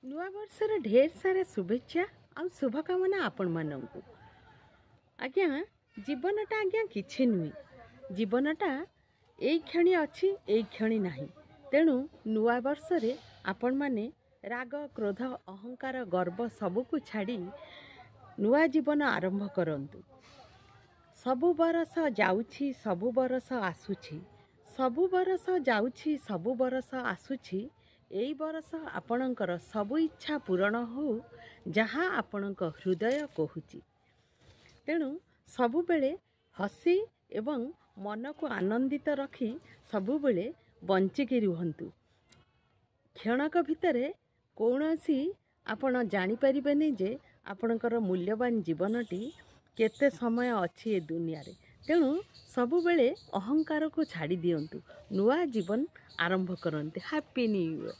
नूआ वर्षर ढेर सारा शुभेच्छा आ शुभकामना आपण मानू। आज्ञा जीवनटा आज्ञा किछि नुहे जीवनटा एई क्षणी अच्छी एई क्षणी नाही। तेणु नूआ वर्षरे आपण माने राग क्रोध अहंकार गर्व सबुकु छाड़ी नूआ जीवन आरंभ करंतु। सबु बरस जाउछि सबु बरस आसुछि, सबु बरस जाउछि सबु बरस आसुछि। एई बरस आपणकर सबु इच्छा पूरण हो जहाँ आपणक हृदय कहूची। तेणु सबुबेले हसी एवं मन को आनंदित रखी सबुबेले बंचिकी रुहंतु। क्षणक भितरे कौनसी आपण जानी परिबेनी जे आपणकर मूल्यवान जीवनटी केते समय अच्छी ए दुनिया रे। तेणु सबुबेले अहंकार को छाड़ी दियंतु, नुआ जीवन आरंभ करंते। Happy new year.